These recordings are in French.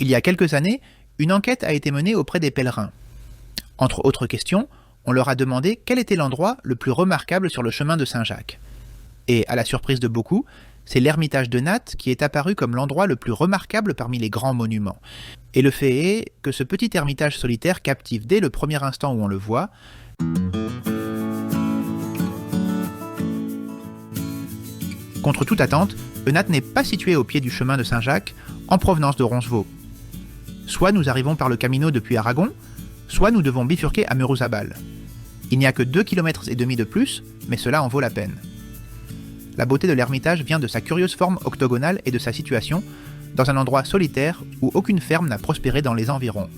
Il y a quelques années, une enquête a été menée auprès des pèlerins. Entre autres questions, on leur a demandé quel était l'endroit le plus remarquable sur le chemin de Saint-Jacques. Et, à la surprise de beaucoup, c'est l'ermitage de Nattes qui est apparu comme l'endroit le plus remarquable parmi les grands monuments. Et le fait est que ce petit ermitage solitaire captive dès le premier instant où on le voit. Contre toute attente, Nattes n'est pas situé au pied du chemin de Saint-Jacques, en provenance de Roncevaux. Soit nous arrivons par le Camino depuis Aragon, soit nous devons bifurquer à Merouzabal. Il n'y a que 2,5 km de plus, mais cela en vaut la peine. La beauté de l'ermitage vient de sa curieuse forme octogonale et de sa situation, dans un endroit solitaire où aucune ferme n'a prospéré dans les environs.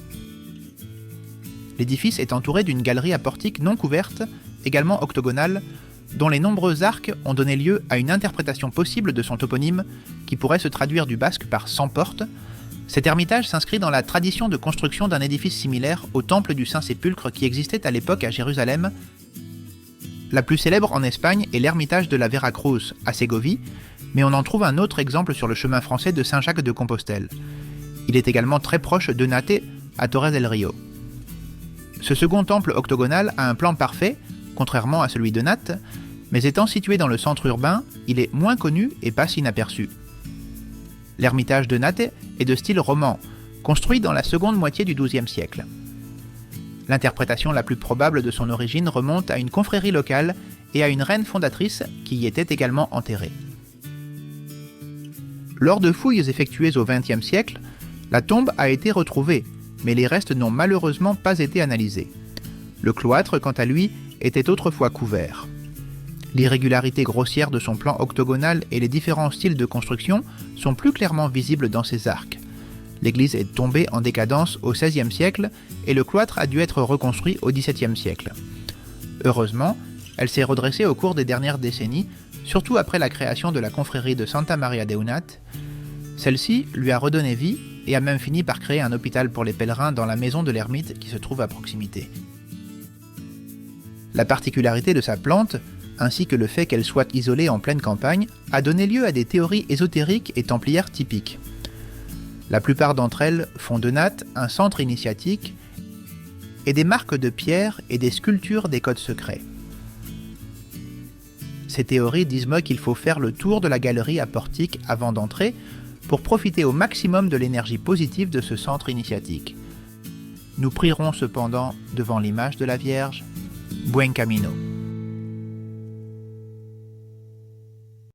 L'édifice est entouré d'une galerie à portique non couverte, également octogonale, dont les nombreux arcs ont donné lieu à une interprétation possible de son toponyme, qui pourrait se traduire du basque par « sans porte ». Cet ermitage s'inscrit dans la tradition de construction d'un édifice similaire au temple du Saint-Sépulcre qui existait à l'époque à Jérusalem. La plus célèbre en Espagne est l'ermitage de la Veracruz, à Ségovie, mais on en trouve un autre exemple sur le chemin français de Saint-Jacques de Compostelle. Il est également très proche de Nates, à Torres del Rio. Ce second temple octogonal a un plan parfait, contrairement à celui de Nates, mais étant situé dans le centre urbain, il est moins connu et passe inaperçu. L'ermitage de Nates est de style roman, construit dans la seconde moitié du XIIe siècle. L'interprétation la plus probable de son origine remonte à une confrérie locale et à une reine fondatrice qui y était également enterrée. Lors de fouilles effectuées au XXe siècle, la tombe a été retrouvée, mais les restes n'ont malheureusement pas été analysés. Le cloître, quant à lui, était autrefois couvert. L'irrégularité grossière de son plan octogonal et les différents styles de construction sont plus clairement visibles dans ses arcs. L'église est tombée en décadence au XVIe siècle et le cloître a dû être reconstruit au XVIIe siècle. Heureusement, elle s'est redressée au cours des dernières décennies, surtout après la création de la confrérie de Santa Maria d'Eunat. Celle-ci lui a redonné vie et a même fini par créer un hôpital pour les pèlerins dans la maison de l'ermite qui se trouve à proximité. La particularité de sa plante, ainsi que le fait qu'elle soit isolée en pleine campagne, a donné lieu à des théories ésotériques et templières typiques. La plupart d'entre elles font de Nattes un centre initiatique et des marques de pierre et des sculptures des codes secrets. Ces théories disent qu'il faut faire le tour de la galerie à portique avant d'entrer pour profiter au maximum de l'énergie positive de ce centre initiatique. Nous prierons cependant devant l'image de la Vierge. Buen camino.